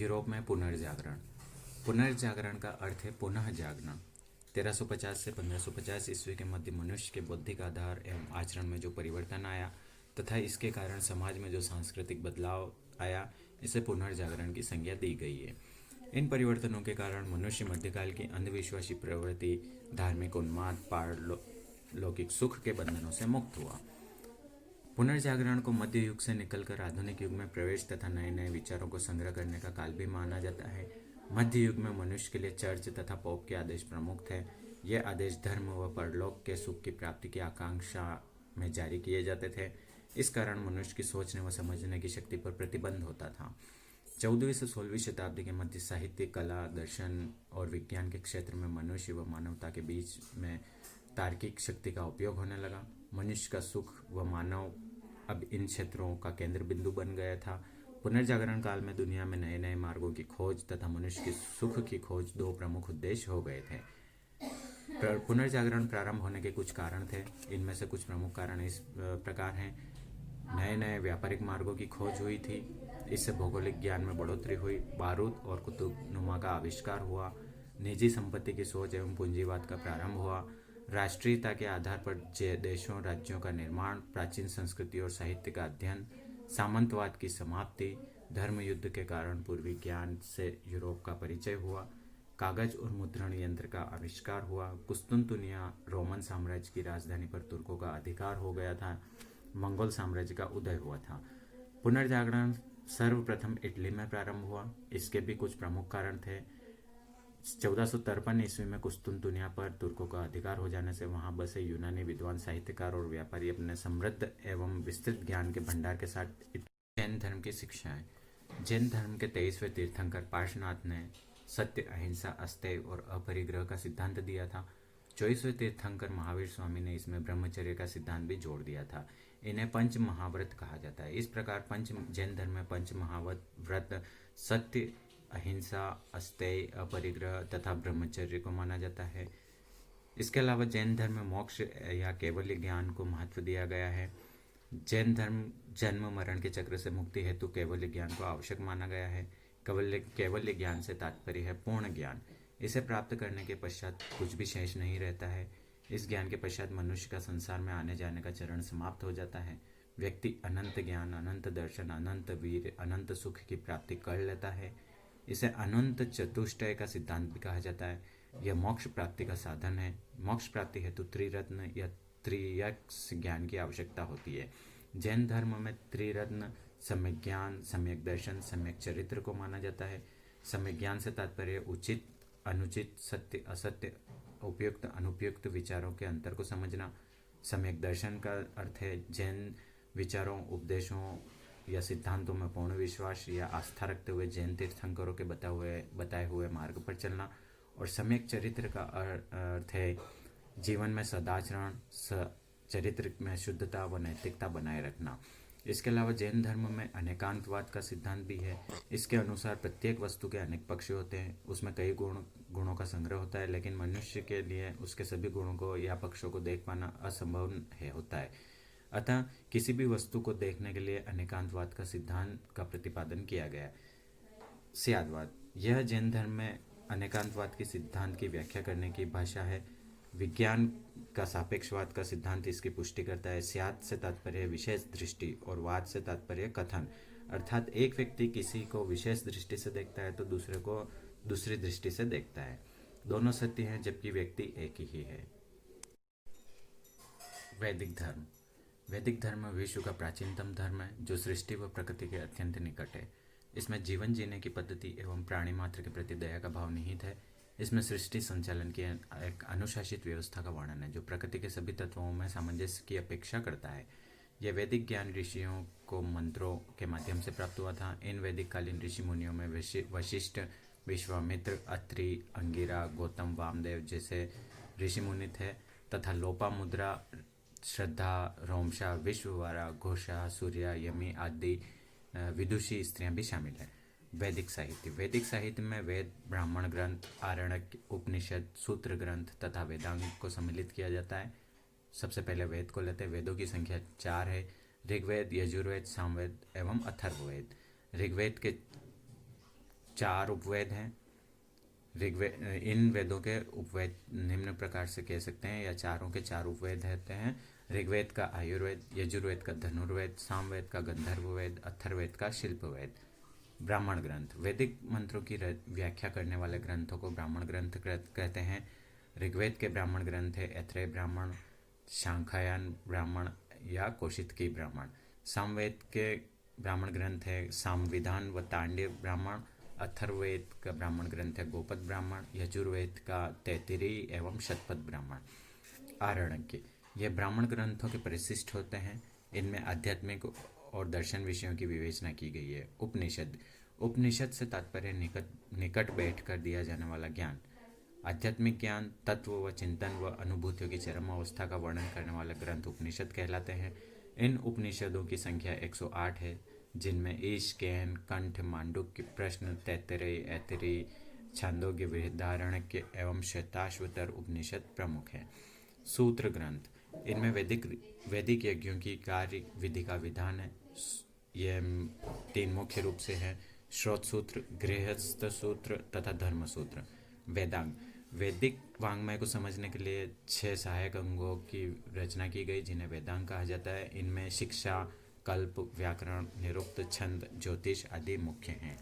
Europe में पुनर्जागरण। पुनर्जागरण का अर्थ है पुनः जागना। 1350 से 1550 ईस्वी के मध्य मनुष्य के बौद्धिक आधार एवं आचरण में जो परिवर्तन आया तथा इसके कारण समाज में जो सांस्कृतिक बदलाव आया, इसे पुनर्जागरण की संज्ञा दी गई है। इन परिवर्तनों के कारण मनुष्य मध्यकाल की अंधविश्वासी प्रवृत्ति, धार्मिक उन्माद, पारलौकिक सुख के बंधनों से मुक्त हुआ। पुनर्जागरण को मध्य युग से निकलकर आधुनिक युग में प्रवेश तथा नए नए विचारों को संग्रह करने का काल भी माना जाता है। मध्य युग में मनुष्य के लिए चर्च तथा पोप के आदेश प्रमुख थे। ये आदेश धर्म व परलोक के सुख की प्राप्ति की आकांक्षा में जारी किए जाते थे। इस कारण मनुष्य की सोचने व समझने की शक्ति पर प्रतिबंध होता था। 14वीं से 16वीं शताब्दी के मध्य साहित्य, कला, दर्शन और विज्ञान के क्षेत्र में मनुष्य व मानवता के बीच में तार्किक शक्ति का उपयोग होने लगा। मनुष्य का सुख व मानव अब इन क्षेत्रों का केंद्र बिंदु बन गया था। पुनर्जागरण काल में दुनिया में नए नए मार्गों की खोज तथा मनुष्य के सुख की खोज दो प्रमुख उद्देश्य हो गए थे। पुनर्जागरण प्रारंभ होने के कुछ कारण थे। इनमें से कुछ प्रमुख कारण इस प्रकार हैं। नए नए व्यापारिक मार्गों की खोज हुई थी, इससे भौगोलिक ज्ञान में बढ़ोतरी हुई। बारूद और कुतुबनुमा का आविष्कार हुआ। निजी संपत्ति की सोच एवं पूंजीवाद का प्रारंभ हुआ। राष्ट्रीयता के आधार पर देशों राज्यों का निर्माण, प्राचीन संस्कृति और साहित्य का अध्ययन, सामंतवाद की समाप्ति, धर्म युद्ध के कारण पूर्वी ज्ञान से यूरोप का परिचय हुआ। कागज और मुद्रण यंत्र का आविष्कार हुआ। कुस्तुनतुनिया रोमन साम्राज्य की राजधानी पर तुर्कों का अधिकार हो गया था। मंगोल साम्राज्य का उदय हुआ था। पुनर्जागरण सर्वप्रथम इटली में प्रारंभ हुआ। इसके भी कुछ प्रमुख कारण थे। 1453 ईस्वी में कुस्तुनतुनिया पर तुर्कों का अधिकार हो जाने से वहां बसे यूनानी विद्वान, साहित्यकार और व्यापारी अपने समृद्ध एवं विस्तृत ज्ञान के भंडार के साथ जैन धर्म की शिक्षाएं। जैन धर्म के 23वें तीर्थंकर पार्श्वनाथ ने सत्य, अहिंसा, अस्तेय और अपरिग्रह का सिद्धांत दिया था। 24वें तीर्थंकर महावीर स्वामी ने इसमें ब्रह्मचर्य का सिद्धांत भी जोड़ दिया था। इन्हें पंच महाव्रत कहा जाता है। इस प्रकार जैन धर्म में पंच महाव्रत सत्य, अहिंसा, अस्तेय, अपरिग्रह तथा ब्रह्मचर्य को माना जाता है। इसके अलावा जैन धर्म में मोक्ष या केवल्य ज्ञान को महत्व दिया गया है। जैन धर्म जन्म मरण के चक्र से मुक्ति हेतु केवल्य ज्ञान को आवश्यक माना गया है। केवल्य ज्ञान से तात्पर्य है पूर्ण ज्ञान। इसे प्राप्त करने के पश्चात कुछ भी शेष नहीं रहता है। इस ज्ञान के पश्चात मनुष्य का संसार में आने जाने का चरण समाप्त हो जाता है। व्यक्ति अनंत ज्ञान, अनंत दर्शन, अनंत वीर, अनंत सुख की प्राप्ति कर लेता है। इसे अनंत चतुष्टय का सिद्धांत भी कहा जाता है। यह मोक्ष प्राप्ति का साधन है। मोक्ष प्राप्ति हेतु त्रिरत्न या त्रियक्ष ज्ञान की आवश्यकता होती है। जैन धर्म में त्रिरत्न सम्यक ज्ञान, सम्यक दर्शन, सम्यक चरित्र को माना जाता है। सम्यक ज्ञान से तात्पर्य उचित, अनुचित, सत्य, असत्य, उपयुक्त, अनुपयुक्त विचारों के अंतर को समझना। सम्यक दर्शन का अर्थ है जैन विचारों, उपदेशों या सिद्धांतों में पूर्ण विश्वास या आस्था रखते हुए जैन तीर्थंकरों के बताए हुए मार्ग पर चलना। और सम्यक चरित्र का अर्थ है जीवन में सदाचरण, चरित्र में शुद्धता व नैतिकता बनाए रखना। इसके अलावा जैन धर्म में अनेकांतवाद का सिद्धांत भी है। इसके अनुसार प्रत्येक वस्तु के अनेक पक्ष होते हैं, उसमें कई गुणों का संग्रह होता है, लेकिन मनुष्य के लिए उसके सभी गुणों को या पक्षों को देख पाना असंभव होता है। अतः किसी भी वस्तु को देखने के लिए अनेकांतवाद का सिद्धांत का प्रतिपादन किया गया। स्यादवाद, यह जैन धर्म में अनेकांतवाद के सिद्धांत की व्याख्या करने की भाषा है। विज्ञान का सापेक्षवाद का सिद्धांत इसकी पुष्टि करता है। स्याद से तात्पर्य विशेष दृष्टि और वाद से तात्पर्य कथन, अर्थात एक व्यक्ति किसी को विशेष दृष्टि से देखता है तो दूसरे को दूसरी दृष्टि से देखता है। दोनों सत्य हैं जबकि व्यक्ति एक ही है। वैदिक धर्म। वैदिक धर्म विश्व का प्राचीनतम धर्म है जो सृष्टि व प्रकृति के अत्यंत निकट है। इसमें जीवन जीने की पद्धति एवं प्राणी मात्र के प्रति दया का भाव निहित है। इसमें सृष्टि संचालन की एक अनुशासित व्यवस्था का वर्णन है जो प्रकृति के सभी तत्वों में सामंजस्य की अपेक्षा करता है। यह वैदिक ज्ञान ऋषियों को मंत्रों के माध्यम से प्राप्त हुआ था। इन वैदिक कालीन ऋषि मुनियों में वशिष्ठ, विश्वामित्र, अत्रि, अंगिरा, गौतम, वामदेव जैसे ऋषि मुनि थे तथा लोपामुद्रा, श्रद्धा, रोमशा, विश्ववारा, घोषा, सूर्या, यमी आदि विदुषी स्त्रियां भी शामिल हैं। वैदिक साहित्य। वैदिक साहित्य में वेद, ब्राह्मण ग्रंथ, आरण्यक, उपनिषद, सूत्र ग्रंथ तथा वेदांग को सम्मिलित किया जाता है। सबसे पहले वेद को लेते हैं। वेदों की संख्या 4 है। ऋग्वेद, यजुर्वेद, सामवेद एवं अथर्ववेद। ऋग्वेद के 4 उपवेद हैं। ऋग्वेद, इन वेदों के उपवेद निम्न प्रकार से कह सकते हैं, या चारों के 4 उपवेद होते हैं। ऋग्वेद का आयुर्वेद, यजुर्वेद का धनुर्वेद, सामवेद का गंधर्ववेद, अथर्ववेद का शिल्पवेद। ब्राह्मण ग्रंथ, वैदिक मंत्रों की व्याख्या करने वाले ग्रंथों को ब्राह्मण ग्रंथ कहते हैं। ऋग्वेद के ब्राह्मण ग्रंथ है ऐत्रेय ब्राह्मण, शांखायन ब्राह्मण या कौशितकी ब्राह्मण। सामवेद के ब्राह्मण ग्रंथ है सामविधान व तांडव ब्राह्मण। अथर्ववेद का ब्राह्मण ग्रंथ है गोपद ब्राह्मण। यजुर्वेद का तैत्तिरीय एवं शतपथ ब्राह्मण। आरण्यक, ये ब्राह्मण ग्रंथों के परिशिष्ट होते हैं। इनमें आध्यात्मिक और दर्शन विषयों की विवेचना की गई है। उपनिषद, उपनिषद से तात्पर्य निकट बैठकर दिया जाने वाला ज्ञान। आध्यात्मिक ज्ञान, तत्व व चिंतन व अनुभूतियों की चरम अवस्था का वर्णन करने वाले ग्रंथ उपनिषद कहलाते हैं। इन उपनिषदों की संख्या 108 है, जिनमें ईश, केन, कंठ, मांडुक्य, प्रश्न, तैत्तिरीय, ऐत्तिरीय, छांदोग्य, बृहदारण्यक एवं श्वेताश्वतर उपनिषद प्रमुख हैं। सूत्र ग्रंथ, इनमें वैदिक यज्ञों की कार्य विधि का विधान है। ये 3 मुख्य रूप से है: श्रोत सूत्र, गृहस्थ सूत्र तथा धर्म सूत्र। वेदांग, वैदिक वाङ्मय को समझने के लिए 6 सहायक अंगों की रचना की गई, जिन्हें वेदांग कहा जाता है। इनमें शिक्षा, कल्प, व्याकरण, निरुक्त, छंद, ज्योतिष आदि मुख्य हैं।